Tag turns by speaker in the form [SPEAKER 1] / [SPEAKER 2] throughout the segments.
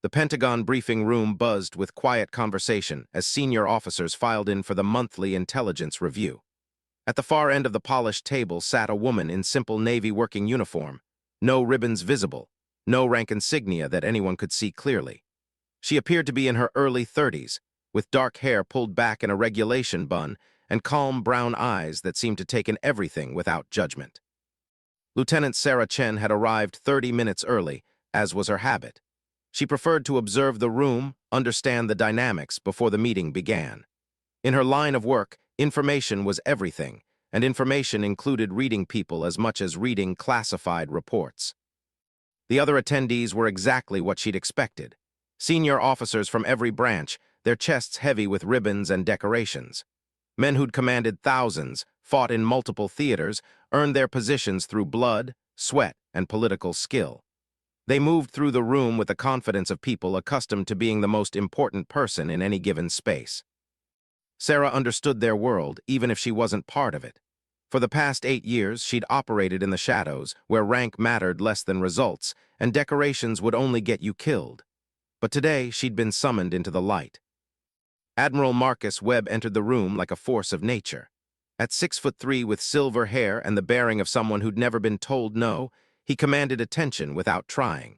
[SPEAKER 1] The Pentagon briefing room buzzed with quiet conversation as senior officers filed in for the monthly intelligence review. At the far end of the polished table sat a woman in simple Navy working uniform, no ribbons visible, no rank insignia that anyone could see clearly. She appeared to be in her early 30s, with dark hair pulled back in a regulation bun and calm brown eyes that seemed to take in everything without judgment. Lieutenant Sarah Chen had arrived 30 minutes early, as was her habit. She preferred to observe the room, understand the dynamics before the meeting began. In her line of work, information was everything, and information included reading people as much as reading classified reports. The other attendees were exactly what she'd expected. Senior officers from every branch, their chests heavy with ribbons and decorations. Men who'd commanded thousands, fought in multiple theaters, earned their positions through blood, sweat, and political skill. They moved through the room with the confidence of people accustomed to being the most important person in any given space. Sarah understood their world, even if she wasn't part of it. For the past 8 years, she'd operated in the shadows, where rank mattered less than results, and decorations would only get you killed. But today, she'd been summoned into the light. Admiral Marcus Webb entered the room like a force of nature. At 6'3" with silver hair and the bearing of someone who'd never been told no, he commanded attention without trying.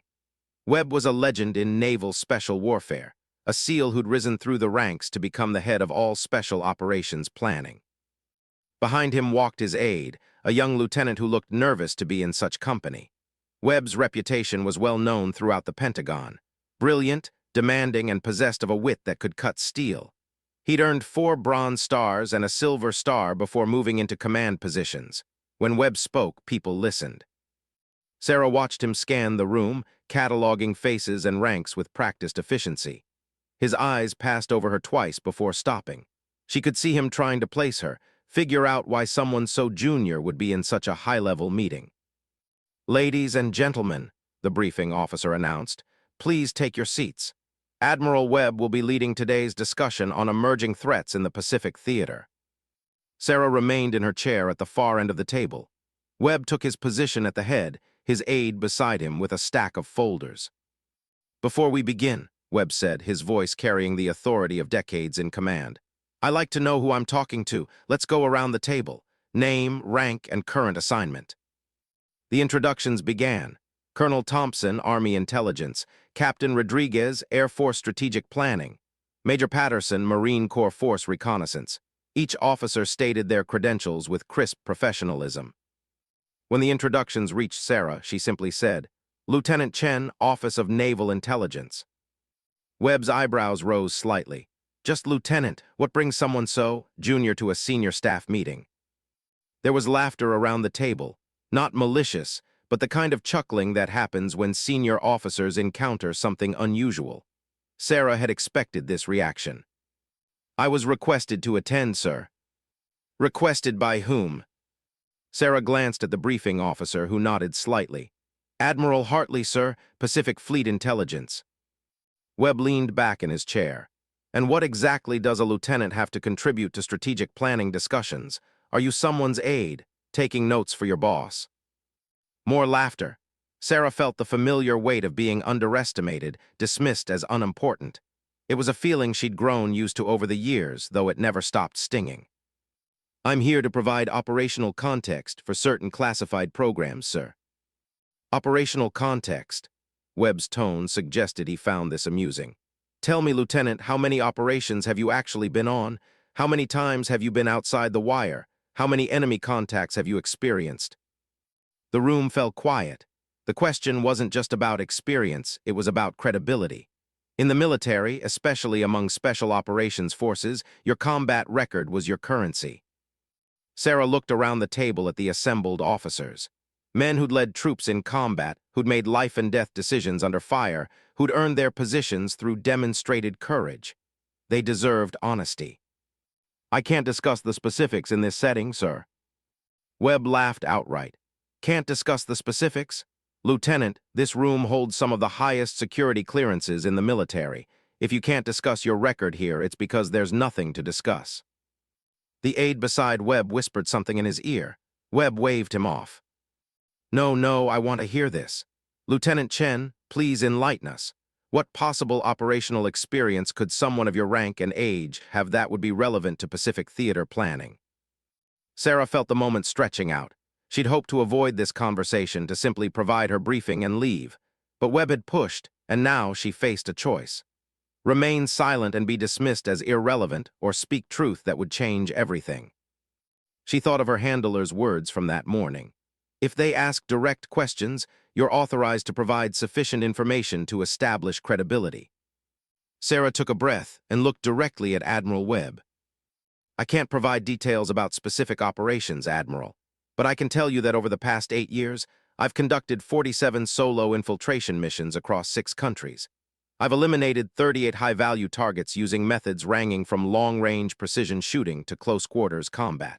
[SPEAKER 1] Webb was a legend in naval special warfare, a SEAL who'd risen through the ranks to become the head of all special operations planning. Behind him walked his aide, a young lieutenant who looked nervous to be in such company. Webb's reputation was well known throughout the Pentagon. Brilliant, demanding, and possessed of a wit that could cut steel. He'd earned 4 Bronze Stars and a Silver Star before moving into command positions. When Webb spoke, people listened. Sarah watched him scan the room, cataloging faces and ranks with practiced efficiency. His eyes passed over her twice before stopping. She could see him trying to place her, figure out why someone so junior would be in such a high-level meeting. "Ladies and gentlemen," the briefing officer announced, "please take your seats. Admiral Webb will be leading today's discussion on emerging threats in the Pacific Theater." Sarah remained in her chair at the far end of the table. Webb took his position at the head, his aide beside him with a stack of folders. "Before we begin," Webb said, his voice carrying the authority of decades in command, "I like to know who I'm talking to. Let's go around the table. Name, rank, and current assignment." The introductions began. Colonel Thompson, Army Intelligence; Captain Rodriguez, Air Force Strategic Planning; Major Patterson, Marine Corps Force Reconnaissance. Each officer stated their credentials with crisp professionalism. When the introductions reached Sarah, she simply said, "Lieutenant Chen, Office of Naval Intelligence." Webb's eyebrows rose slightly. "Just lieutenant, what brings someone so junior to a senior staff meeting?" There was laughter around the table, not malicious, but the kind of chuckling that happens when senior officers encounter something unusual. Sarah had expected this reaction. "I was requested to attend, sir." "Requested by whom?" Sarah glanced at the briefing officer, who nodded slightly. "Admiral Hartley, sir, Pacific Fleet Intelligence." Webb leaned back in his chair. "And what exactly does a lieutenant have to contribute to strategic planning discussions? Are you someone's aide, taking notes for your boss?" More laughter. Sarah felt the familiar weight of being underestimated, dismissed as unimportant. It was a feeling she'd grown used to over the years, though it never stopped stinging. "I'm here to provide operational context for certain classified programs, sir." Operational context. Webb's tone suggested he found this amusing. "Tell me, Lieutenant, how many operations have you actually been on? How many times have you been outside the wire? How many enemy contacts have you experienced?" The room fell quiet. The question wasn't just about experience, it was about credibility. In the military, especially among special operations forces, your combat record was your currency. Sarah looked around the table at the assembled officers. Men who'd led troops in combat, who'd made life-and-death decisions under fire, who'd earned their positions through demonstrated courage. They deserved honesty. "I can't discuss the specifics in this setting, sir." Webb laughed outright. "Can't discuss the specifics? Lieutenant, this room holds some of the highest security clearances in the military. If you can't discuss your record here, it's because there's nothing to discuss." The aide beside Webb whispered something in his ear. Webb waved him off. "No, I want to hear this. Lieutenant Chen, please enlighten us. What possible operational experience could someone of your rank and age have that would be relevant to Pacific theater planning? Sarah felt the moment stretching out. She'd hoped to avoid this conversation to simply provide her briefing and leave. But Webb had pushed, and now she faced a choice. Remain silent and be dismissed as irrelevant, or speak truth that would change everything. She thought of her handler's words from that morning. If they ask direct questions, you're authorized to provide sufficient information to establish credibility. Sarah took a breath and looked directly at Admiral Webb. I can't provide details about specific operations, Admiral, but I can tell you that over the past 8 years, I've conducted 47 solo infiltration missions across 6 countries. I've eliminated 38 high-value targets using methods ranging from long-range precision shooting to close-quarters combat.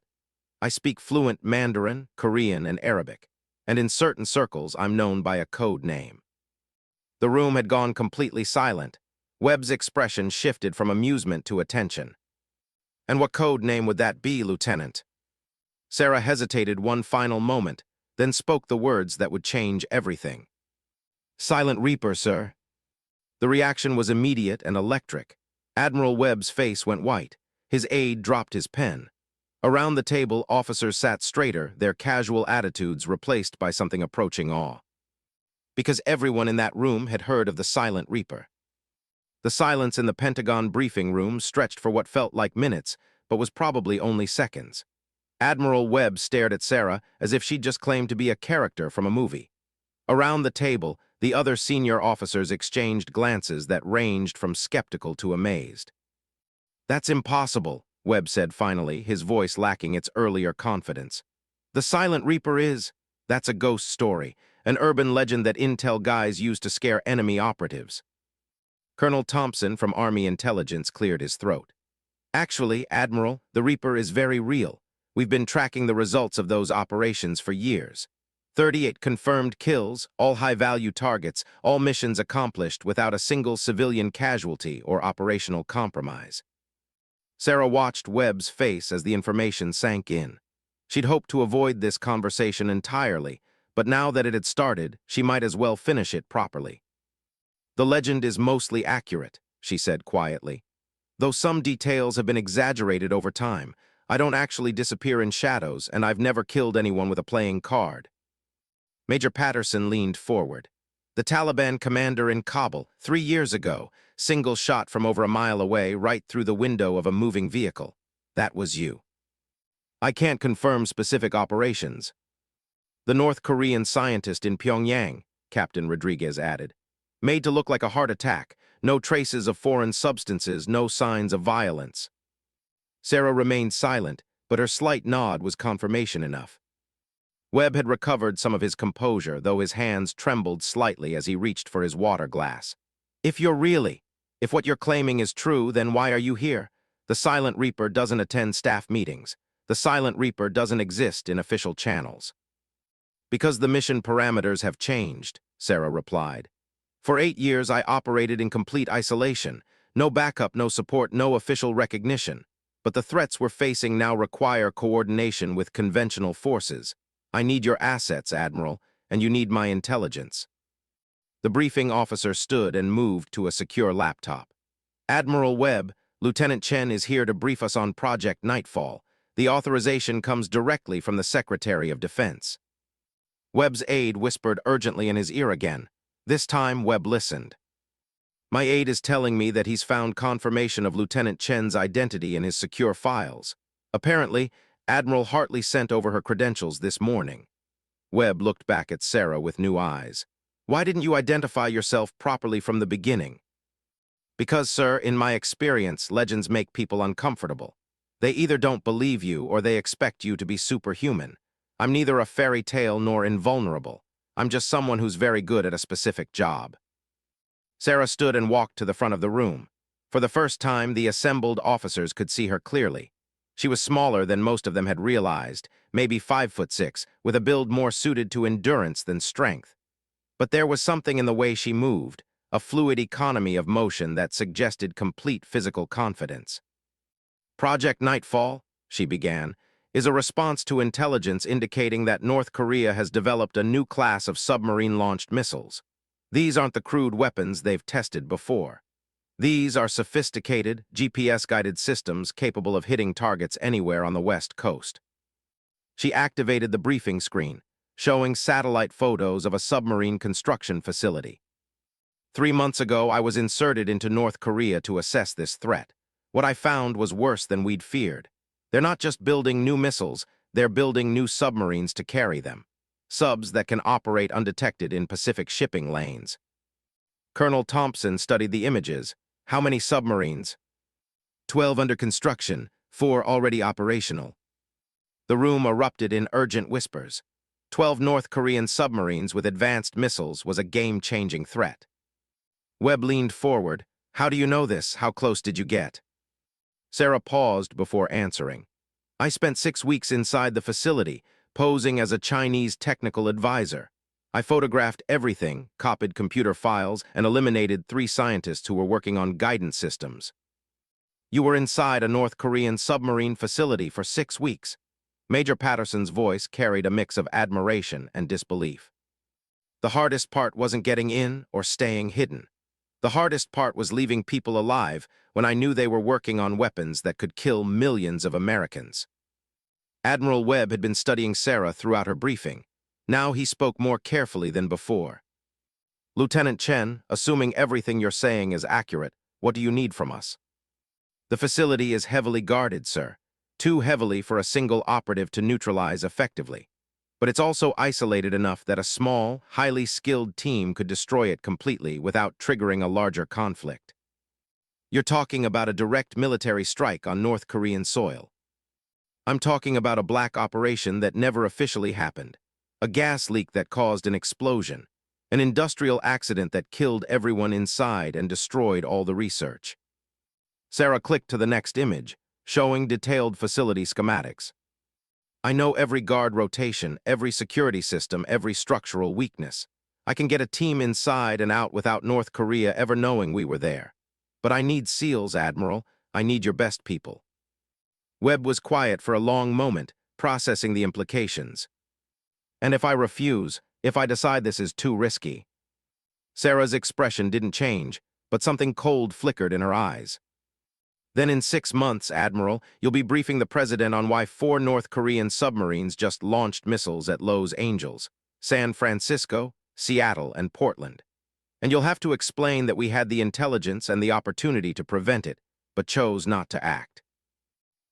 [SPEAKER 1] I speak fluent Mandarin, Korean, and Arabic, and in certain circles I'm known by a code name. The room had gone completely silent. Webb's expression shifted from amusement to attention. And what code name would that be, Lieutenant? Sarah hesitated one final moment, then spoke the words that would change everything. Silent Reaper, sir. The reaction was immediate and electric. Admiral Webb's face went white. His aide dropped his pen. Around the table, officers sat straighter, their casual attitudes replaced by something approaching awe. Because everyone in that room had heard of the Silent Reaper. The silence in the Pentagon briefing room stretched for what felt like minutes, but was probably only seconds. Admiral Webb stared at Sarah as if she'd just claimed to be a character from a movie. Around the table, the other senior officers exchanged glances that ranged from skeptical to amazed. That's impossible, Webb said finally, his voice lacking its earlier confidence. The Silent Reaper that's a ghost story, an urban legend that intel guys use to scare enemy operatives. Colonel Thompson from Army Intelligence cleared his throat. Actually, Admiral, the Reaper is very real. We've been tracking the results of those operations for years. 38 confirmed kills, all high-value targets, all missions accomplished without a single civilian casualty or operational compromise. Sarah watched Webb's face as the information sank in. She'd hoped to avoid this conversation entirely, but now that it had started, she might as well finish it properly. The legend is mostly accurate, she said quietly. Though some details have been exaggerated over time, I don't actually disappear in shadows, and I've never killed anyone with a playing card. Major Patterson leaned forward. The Taliban commander in Kabul, 3 years ago, single shot from over a mile away, right through the window of a moving vehicle. That was you. I can't confirm specific operations. The North Korean scientist in Pyongyang, Captain Rodriguez added. Made to look like a heart attack, no traces of foreign substances, no signs of violence. Sarah remained silent, but her slight nod was confirmation enough. Webb had recovered some of his composure, though his hands trembled slightly as he reached for his water glass. If what you're claiming is true, then why are you here? The Silent Reaper doesn't attend staff meetings. The Silent Reaper doesn't exist in official channels. Because the mission parameters have changed, Sarah replied. For 8 years, I operated in complete isolation. No backup, no support, no official recognition. But the threats we're facing now require coordination with conventional forces. I need your assets, Admiral, and you need my intelligence. The briefing officer stood and moved to a secure laptop. Admiral Webb, Lieutenant Chen is here to brief us on Project Nightfall. The authorization comes directly from the Secretary of Defense. Webb's aide whispered urgently in his ear again. This time, Webb listened. My aide is telling me that he's found confirmation of Lieutenant Chen's identity in his secure files. Apparently, Admiral Hartley sent over her credentials this morning. Webb looked back at Sarah with new eyes. Why didn't you identify yourself properly from the beginning? Because, sir, in my experience, legends make people uncomfortable. They either don't believe you or they expect you to be superhuman. I'm neither a fairy tale nor invulnerable. I'm just someone who's very good at a specific job. Sarah stood and walked to the front of the room. For the first time, the assembled officers could see her clearly. She was smaller than most of them had realized, maybe 5'6", with a build more suited to endurance than strength. But there was something in the way she moved, a fluid economy of motion that suggested complete physical confidence. Project Nightfall, she began, is a response to intelligence indicating that North Korea has developed a new class of submarine-launched missiles. These aren't the crude weapons they've tested before. These are sophisticated, GPS-guided systems capable of hitting targets anywhere on the West Coast. She activated the briefing screen, showing satellite photos of a submarine construction facility. 3 months ago, I was inserted into North Korea to assess this threat. What I found was worse than we'd feared. They're not just building new missiles, they're building new submarines to carry them. Subs that can operate undetected in Pacific shipping lanes. Colonel Thompson studied the images. How many submarines? 12 under construction, 4 already operational. The room erupted in urgent whispers. 12 North Korean submarines with advanced missiles was a game-changing threat. Webb leaned forward. How do you know this? How close did you get? Sarah paused before answering. I spent 6 weeks inside the facility, posing as a Chinese technical advisor. I photographed everything, copied computer files, and eliminated 3 scientists who were working on guidance systems. You were inside a North Korean submarine facility for 6 weeks. Major Patterson's voice carried a mix of admiration and disbelief. The hardest part wasn't getting in or staying hidden. The hardest part was leaving people alive when I knew they were working on weapons that could kill millions of Americans. Admiral Webb had been studying Sarah throughout her briefing. Now he spoke more carefully than before. Lieutenant Chen, assuming everything you're saying is accurate, what do you need from us? The facility is heavily guarded, sir. Too heavily for a single operative to neutralize effectively. But it's also isolated enough that a small, highly skilled team could destroy it completely without triggering a larger conflict. You're talking about a direct military strike on North Korean soil. I'm talking about a black operation that never officially happened. A gas leak that caused an explosion. An industrial accident that killed everyone inside and destroyed all the research. Sarah clicked to the next image, showing detailed facility schematics. I know every guard rotation, every security system, every structural weakness. I can get a team inside and out without North Korea ever knowing we were there. But I need SEALs, Admiral. I need your best people. Webb was quiet for a long moment, processing the implications. And if I refuse, if I decide this is too risky? Sarah's expression didn't change, but something cold flickered in her eyes. Then in 6 months, Admiral, you'll be briefing the President on why 4 North Korean submarines just launched missiles at Los Angeles, San Francisco, Seattle, and Portland. And you'll have to explain that we had the intelligence and the opportunity to prevent it, but chose not to act.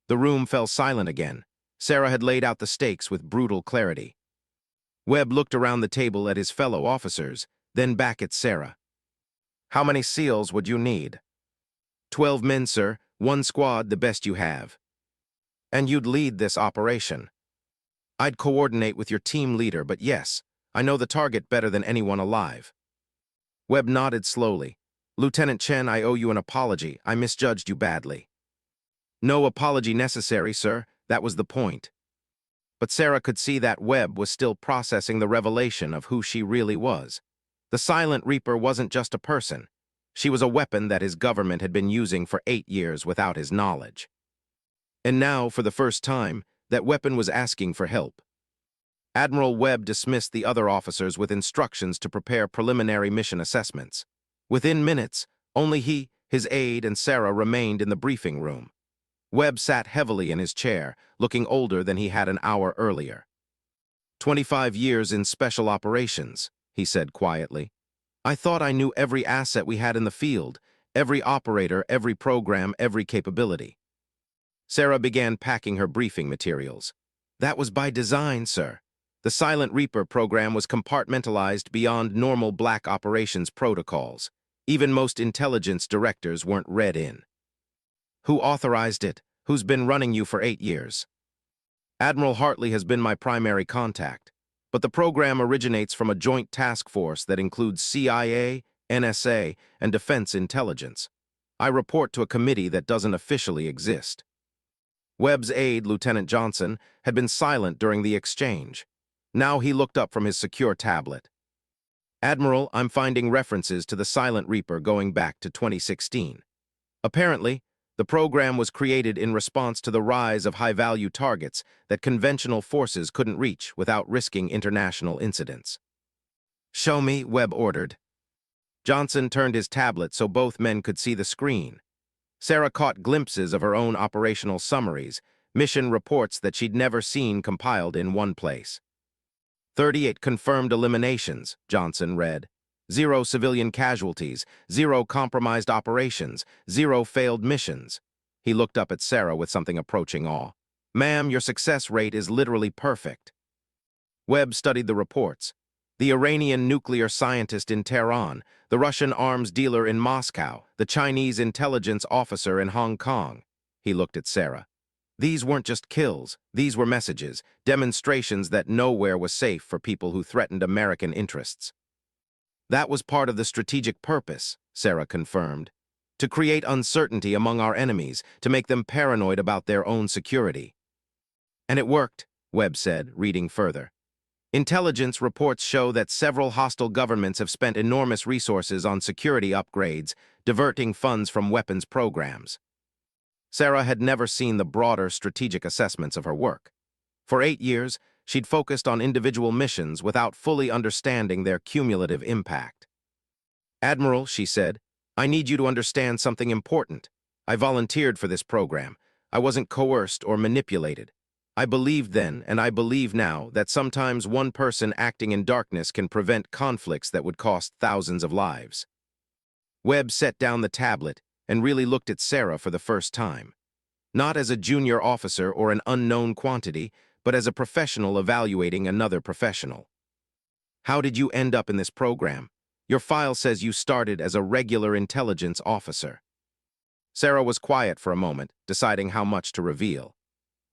[SPEAKER 1] The room fell silent again. Sarah had laid out the stakes with brutal clarity. Webb looked around the table at his fellow officers, then back at Sarah. How many SEALs would you need? 12 men, sir. 1 squad, the best you have. And you'd lead this operation. I'd coordinate with your team leader, but yes, I know the target better than anyone alive. Webb nodded slowly. Lieutenant Chen, I owe you an apology. I misjudged you badly. No apology necessary, sir. That was the point. But Sarah could see that Webb was still processing the revelation of who she really was. The Silent Reaper wasn't just a person. She was a weapon that his government had been using for 8 years without his knowledge. And now, for the first time, that weapon was asking for help. Admiral Webb dismissed the other officers with instructions to prepare preliminary mission assessments. Within minutes, only he, his aide, and Sarah remained in the briefing room. Webb sat heavily in his chair, looking older than he had an hour earlier. 25 years in special operations, he said quietly. I thought I knew every asset we had in the field, every operator, every program, every capability. Sarah began packing her briefing materials. That was by design, sir. The Silent Reaper program was compartmentalized beyond normal black operations protocols. Even most intelligence directors weren't read in. Who authorized it? Who's been running you for 8 years? Admiral Hartley has been my primary contact. But the program originates from a joint task force that includes CIA, NSA, and Defense Intelligence. I report to a committee that doesn't officially exist. Webb's aide, Lieutenant Johnson, had been silent during the exchange. Now he looked up from his secure tablet. Admiral, I'm finding references to the Silent Reaper going back to 2016. Apparently, the program was created in response to the rise of high-value targets that conventional forces couldn't reach without risking international incidents. Show me, Webb ordered. Johnson turned his tablet so both men could see the screen. Sarah caught glimpses of her own operational summaries, mission reports that she'd never seen compiled in one place. 38 confirmed eliminations, Johnson read. 0 civilian casualties, 0 compromised operations, 0 failed missions. He looked up at Sarah with something approaching awe. Ma'am, your success rate is literally perfect. Webb studied the reports. The Iranian nuclear scientist in Tehran, the Russian arms dealer in Moscow, the Chinese intelligence officer in Hong Kong. He looked at Sarah. These weren't just kills, these were messages, demonstrations that nowhere was safe for people who threatened American interests. That was part of the strategic purpose, Sarah confirmed. To create uncertainty among our enemies, to make them paranoid about their own security. And it worked, Webb said, reading further. Intelligence reports show that several hostile governments have spent enormous resources on security upgrades, diverting funds from weapons programs. Sarah had never seen the broader strategic assessments of her work. For 8 years, she'd focused on individual missions without fully understanding their cumulative impact. Admiral, she said, I need you to understand something important. I volunteered for this program. I wasn't coerced or manipulated. I believed then, and I believe now, that sometimes one person acting in darkness can prevent conflicts that would cost thousands of lives. Webb set down the tablet and really looked at Sarah for the first time. Not as a junior officer or an unknown quantity, but as a professional evaluating another professional. How did you end up in this program? Your file says you started as a regular intelligence officer. Sarah was quiet for a moment, deciding how much to reveal.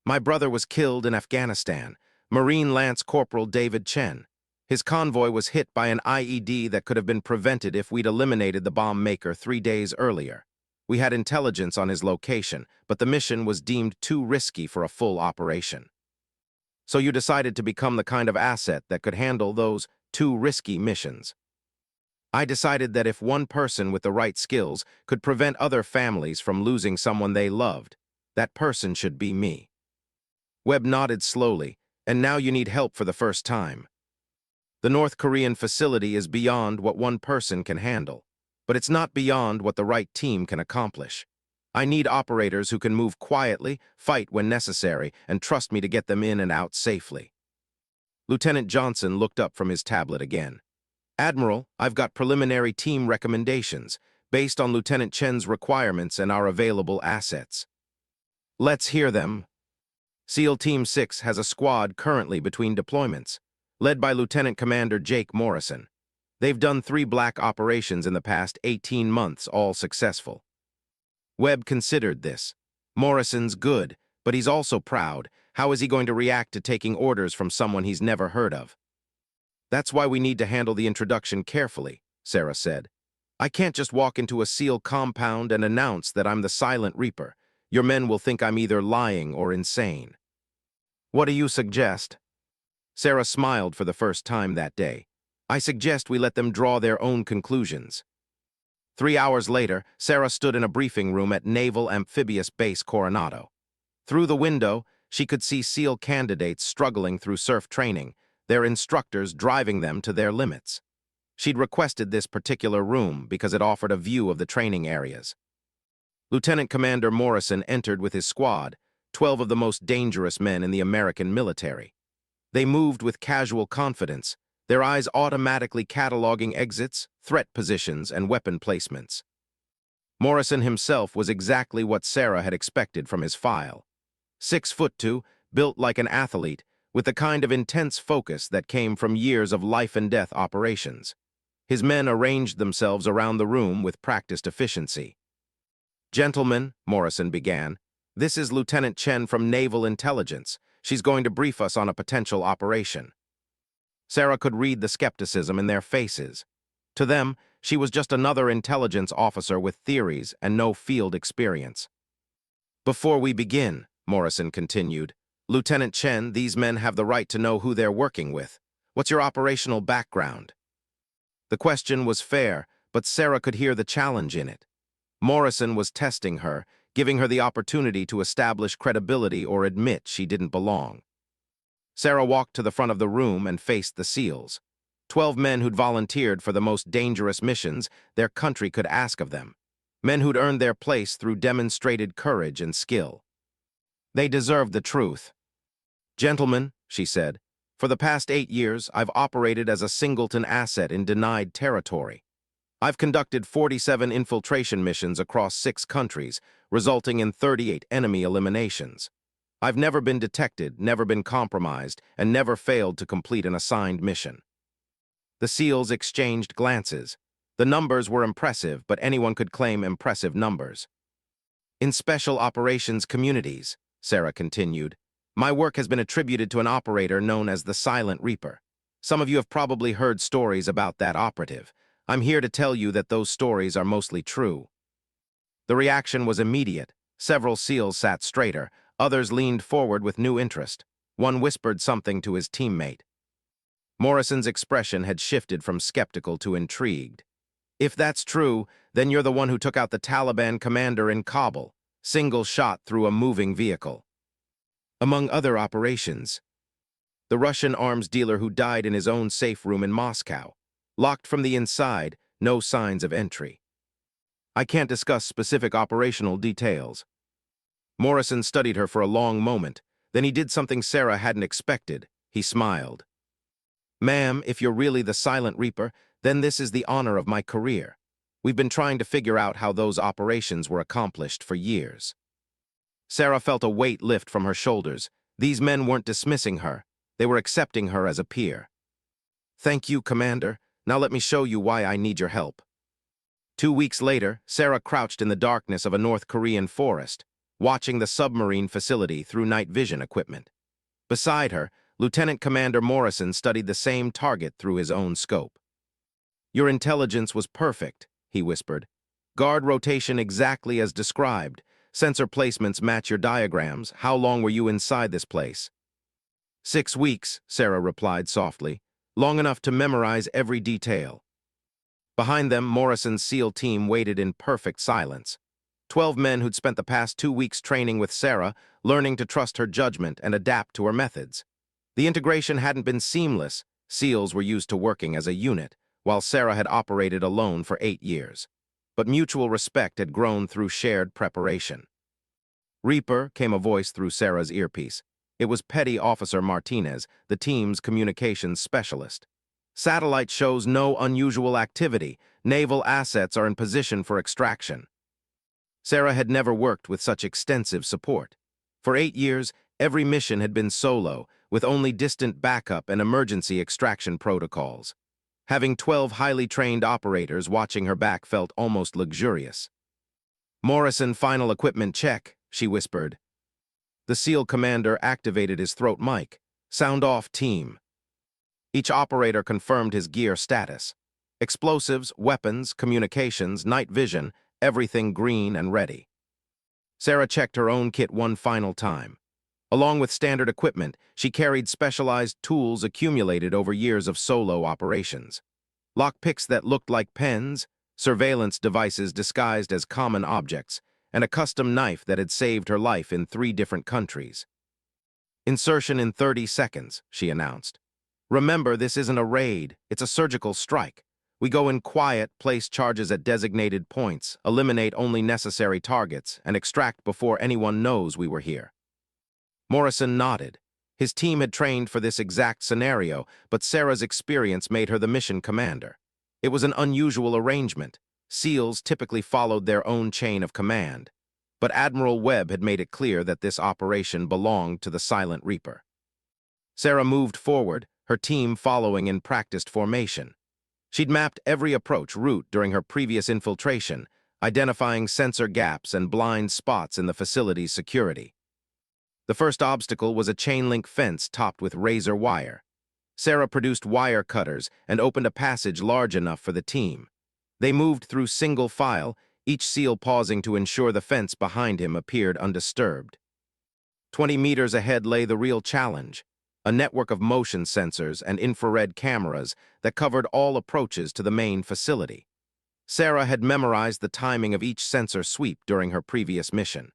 [SPEAKER 1] My brother was killed in Afghanistan, Marine Lance Corporal David Chen. His convoy was hit by an IED that could have been prevented if we'd eliminated the bomb maker 3 days earlier. We had intelligence on his location, but the mission was deemed too risky for a full operation. So you decided to become the kind of asset that could handle those too risky missions. I decided that if one person with the right skills could prevent other families from losing someone they loved, that person should be me. Webb nodded slowly, and now you need help for the first time. The North Korean facility is beyond what one person can handle, but it's not beyond what the right team can accomplish. I need operators who can move quietly, fight when necessary, and trust me to get them in and out safely. Lieutenant Johnson looked up from his tablet again. Admiral, I've got preliminary team recommendations, based on Lieutenant Chen's requirements and our available assets. Let's hear them. SEAL Team 6 has a squad currently between deployments, led by Lieutenant Commander Jake Morrison. They've done 3 black operations in the past 18 months, all successful. Webb considered this. Morrison's good, but he's also proud. How is he going to react to taking orders from someone he's never heard of? That's why we need to handle the introduction carefully, Sarah said. I can't just walk into a SEAL compound and announce that I'm the Silent Reaper. Your men will think I'm either lying or insane. What do you suggest? Sarah smiled for the first time that day. I suggest we let them draw their own conclusions. 3 hours later, Sarah stood in a briefing room at Naval Amphibious Base Coronado. Through the window, she could see SEAL candidates struggling through surf training, their instructors driving them to their limits. She'd requested this particular room because it offered a view of the training areas. Lieutenant Commander Morrison entered with his squad, 12 of the most dangerous men in the American military. They moved with casual confidence, their eyes automatically cataloging exits, threat positions, and weapon placements. Morrison himself was exactly what Sarah had expected from his file. 6'2", built like an athlete, with the kind of intense focus that came from years of life-and-death operations. His men arranged themselves around the room with practiced efficiency. Gentlemen, Morrison began, this is Lieutenant Chen from Naval Intelligence. She's going to brief us on a potential operation. Sarah could read the skepticism in their faces. To them, she was just another intelligence officer with theories and no field experience. Before we begin, Morrison continued, Lieutenant Chen, these men have the right to know who they're working with. What's your operational background? The question was fair, but Sarah could hear the challenge in it. Morrison was testing her, giving her the opportunity to establish credibility or admit she didn't belong. Sarah walked to the front of the room and faced the SEALs. 12 men who'd volunteered for the most dangerous missions their country could ask of them. Men who'd earned their place through demonstrated courage and skill. They deserved the truth. "Gentlemen," she said, "for the past 8 years, I've operated as a singleton asset in denied territory. I've conducted 47 infiltration missions across 6 countries, resulting in 38 enemy eliminations. I've never been detected, never been compromised, and never failed to complete an assigned mission." The SEALs exchanged glances. The numbers were impressive, but anyone could claim impressive numbers. "In special operations communities," Sarah continued, "my work has been attributed to an operator known as the Silent Reaper. Some of you have probably heard stories about that operative. I'm here to tell you that those stories are mostly true." The reaction was immediate. Several SEALs sat straighter. Others leaned forward with new interest. One whispered something to his teammate. Morrison's expression had shifted from skeptical to intrigued. "If that's true, then you're the one who took out the Taliban commander in Kabul, single shot through a moving vehicle." "Among other operations." "The Russian arms dealer who died in his own safe room in Moscow. Locked from the inside, no signs of entry." "I can't discuss specific operational details." Morrison studied her for a long moment. Then he did something Sarah hadn't expected. He smiled. "Ma'am, if you're really the Silent Reaper, then this is the honor of my career. We've been trying to figure out how those operations were accomplished for years." Sarah felt a weight lift from her shoulders. These men weren't dismissing her. They were accepting her as a peer. "Thank you, Commander. Now let me show you why I need your help." 2 weeks later, Sarah crouched in the darkness of a North Korean forest, watching the submarine facility through night vision equipment. Beside her, Lieutenant Commander Morrison studied the same target through his own scope. "Your intelligence was perfect," he whispered. "Guard rotation exactly as described. Sensor placements match your diagrams. How long were you inside this place?" 6 weeks, Sarah replied softly. "Long enough to memorize every detail." Behind them, Morrison's SEAL team waited in perfect silence. 12 men who'd spent the past 2 weeks training with Sarah, learning to trust her judgment and adapt to her methods. The integration hadn't been seamless. SEALs were used to working as a unit, while Sarah had operated alone for 8 years. But mutual respect had grown through shared preparation. "Reaper," came a voice through Sarah's earpiece. It was Petty Officer Martinez, the team's communications specialist. "Satellite shows no unusual activity. Naval assets are in position for extraction." Sarah had never worked with such extensive support. For 8 years, every mission had been solo, with only distant backup and emergency extraction protocols. Having 12 highly trained operators watching her back felt almost luxurious. "Morrison, final equipment check," she whispered. The SEAL commander activated his throat mic. "Sound off, team." Each operator confirmed his gear status. Explosives, weapons, communications, night vision, everything green and ready. Sarah checked her own kit one final time. Along with standard equipment, she carried specialized tools accumulated over years of solo operations. Lockpicks that looked like pens, surveillance devices disguised as common objects, and a custom knife that had saved her life in 3 different countries. "Insertion in 30 seconds, she announced. "Remember, this isn't a raid, it's a surgical strike. We go in quiet, place charges at designated points, eliminate only necessary targets, and extract before anyone knows we were here." Morrison nodded. His team had trained for this exact scenario, but Sarah's experience made her the mission commander. It was an unusual arrangement. SEALs typically followed their own chain of command. But Admiral Webb had made it clear that this operation belonged to the Silent Reaper. Sarah moved forward, her team following in practiced formation. She'd mapped every approach route during her previous infiltration, identifying sensor gaps and blind spots in the facility's security. The first obstacle was a chain-link fence topped with razor wire. Sarah produced wire cutters and opened a passage large enough for the team. They moved through single file, each SEAL pausing to ensure the fence behind him appeared undisturbed. 20 meters ahead lay the real challenge, a network of motion sensors and infrared cameras that covered all approaches to the main facility. Sarah had memorized the timing of each sensor sweep during her previous mission.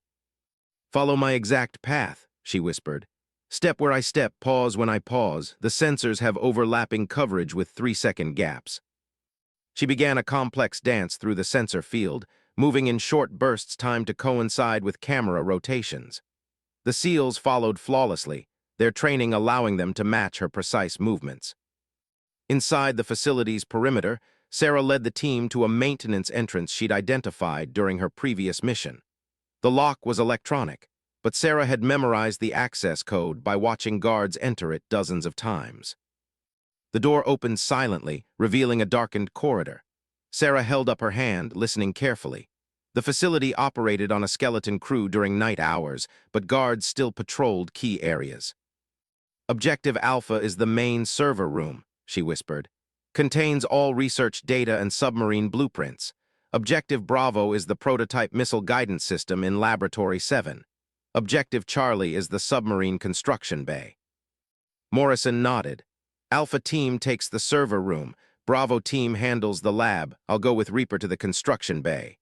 [SPEAKER 1] "Follow my exact path," she whispered. Step where I step, pause when I pause. The sensors have overlapping coverage with 3-second gaps. She began a complex dance through the sensor field, moving in short bursts timed to coincide with camera rotations. The SEALs followed flawlessly, their training allowing them to match her precise movements. Inside the facility's perimeter, Sarah led the team to a maintenance entrance she'd identified during her previous mission. The lock was electronic, but Sarah had memorized the access code by watching guards enter it dozens of times. The door opened silently, revealing a darkened corridor. Sarah held up her hand, listening carefully. The facility operated on a skeleton crew during night hours, but guards still patrolled key areas. Objective Alpha is the main server room, she whispered. Contains all research data and submarine blueprints. Objective Bravo is the prototype missile guidance system in Laboratory 7. Objective Charlie is the submarine construction bay. Morrison nodded. Alpha Team takes the server room. Bravo Team handles the lab. I'll go with Reaper to the construction bay.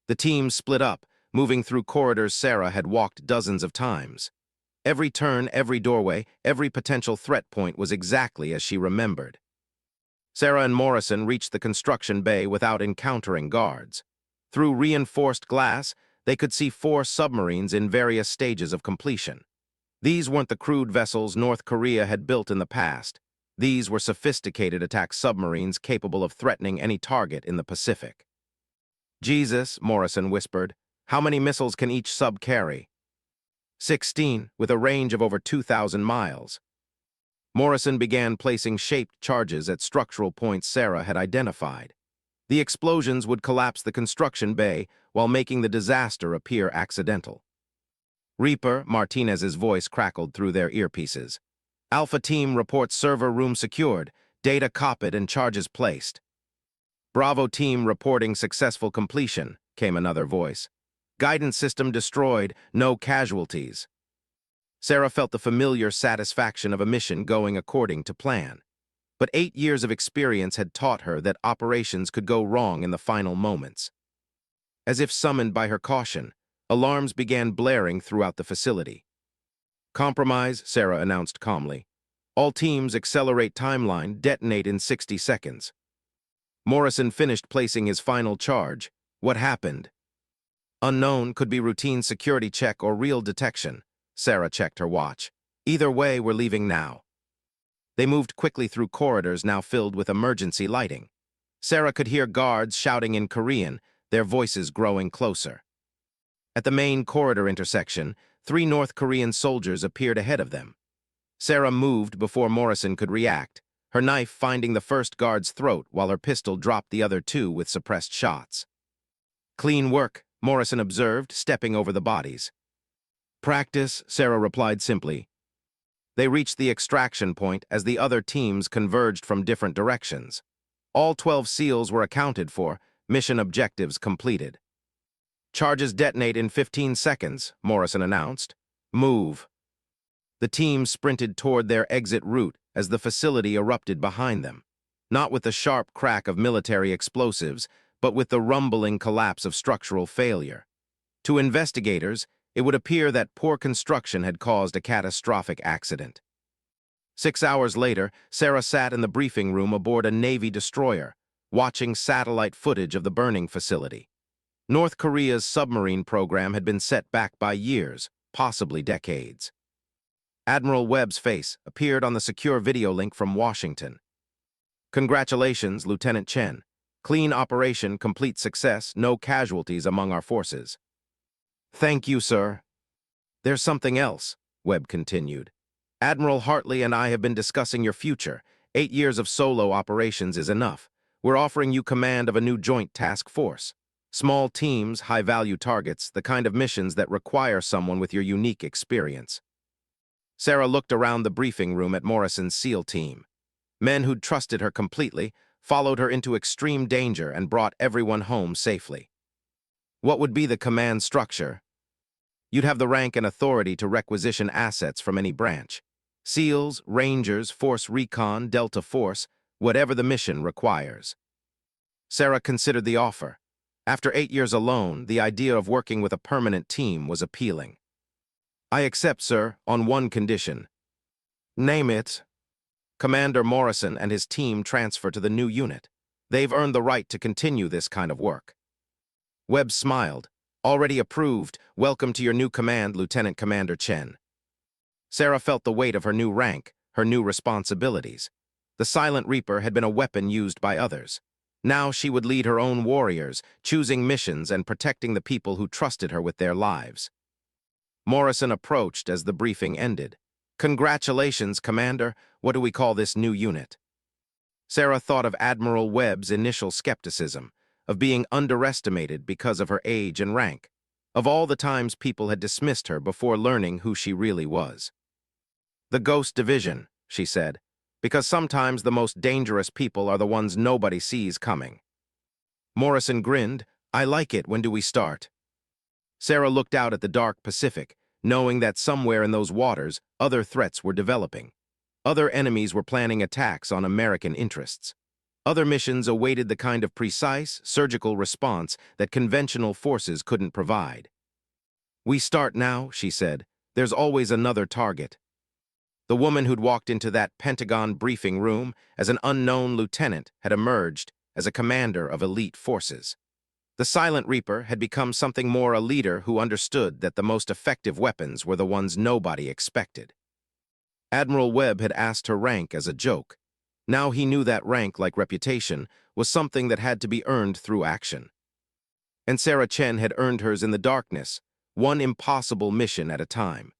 [SPEAKER 1] The teams split up, moving through corridors Sarah had walked dozens of times. Every turn, every doorway, every potential threat point was exactly as she remembered. Sarah and Morrison reached the construction bay without encountering guards. Through reinforced glass, they could see 4 submarines in various stages of completion. These weren't the crude vessels North Korea had built in the past. These were sophisticated attack submarines capable of threatening any target in the Pacific. Jesus, Morrison whispered, how many missiles can each sub carry? 16, with a range of over 2,000 miles. Morrison began placing shaped charges at structural points Sarah had identified. The explosions would collapse the construction bay while making the disaster appear accidental. Reaper, Martinez's voice crackled through their earpieces. Alpha Team reports server room secured, data copied and charges placed. Bravo Team reporting successful completion, came another voice. Guidance system destroyed, no casualties. Sarah felt the familiar satisfaction of a mission going according to plan. But 8 years of experience had taught her that operations could go wrong in the final moments. As if summoned by her caution, alarms began blaring throughout the facility. Compromise, Sarah announced calmly. All teams accelerate timeline, detonate in 60 seconds. Morrison finished placing his final charge. What happened? Unknown, could be routine security check or real detection. Sarah checked her watch. Either way, we're leaving now. They moved quickly through corridors now filled with emergency lighting. Sarah could hear guards shouting in Korean, their voices growing closer. At the main corridor intersection, 3 North Korean soldiers appeared ahead of them. Sarah moved before Morrison could react, her knife finding the first guard's throat while her pistol dropped the other 2 with suppressed shots. Clean work, Morrison observed, stepping over the bodies. Practice, Sarah replied simply. They reached the extraction point as the other teams converged from different directions. All 12 SEALs were accounted for, mission objectives completed. Charges detonate in 15 seconds, Morrison announced. Move. The team sprinted toward their exit route as the facility erupted behind them, not with the sharp crack of military explosives, but with the rumbling collapse of structural failure. To investigators, it would appear that poor construction had caused a catastrophic accident. 6 hours later, Sarah sat in the briefing room aboard a Navy destroyer, watching satellite footage of the burning facility. North Korea's submarine program had been set back by years, possibly decades. Admiral Webb's face appeared on the secure video link from Washington. Congratulations, Lieutenant Chen. Clean operation, complete success, no casualties among our forces. Thank you, sir. There's something else, Webb continued. Admiral Hartley and I have been discussing your future. 8 years of solo operations is enough. We're offering you command of a new joint task force. Small teams, high-value targets, the kind of missions that require someone with your unique experience. Sarah looked around the briefing room at Morrison's SEAL team. Men who'd trusted her completely, followed her into extreme danger and brought everyone home safely. What would be the command structure? You'd have the rank and authority to requisition assets from any branch. SEALs, Rangers, Force Recon, Delta Force, whatever the mission requires. Sarah considered the offer. After 8 years alone, the idea of working with a permanent team was appealing. I accept, sir, on one condition. Name it. Commander Morrison and his team transfer to the new unit. They've earned the right to continue this kind of work. Webb smiled. Already approved. Welcome to your new command, Lieutenant Commander Chen. Sarah felt the weight of her new rank, her new responsibilities. The Silent Reaper had been a weapon used by others. Now she would lead her own warriors, choosing missions and protecting the people who trusted her with their lives. Morrison approached as the briefing ended. Congratulations, Commander. What do we call this new unit? Sarah thought of Admiral Webb's initial skepticism, of being underestimated because of her age and rank, of all the times people had dismissed her before learning who she really was. The Ghost Division, she said, because sometimes the most dangerous people are the ones nobody sees coming. Morrison grinned. I like it. When do we start? Sarah looked out at the dark Pacific, knowing that somewhere in those waters, other threats were developing. Other enemies were planning attacks on American interests. Other missions awaited the kind of precise, surgical response that conventional forces couldn't provide. We start now, she said. There's always another target. The woman who'd walked into that Pentagon briefing room as an unknown lieutenant had emerged as a commander of elite forces. The Silent Reaper had become something more, a leader who understood that the most effective weapons were the ones nobody expected. Admiral Webb had asked her rank as a joke. Now he knew that rank, like reputation, was something that had to be earned through action. And Sarah Chen had earned hers in the darkness, one impossible mission at a time.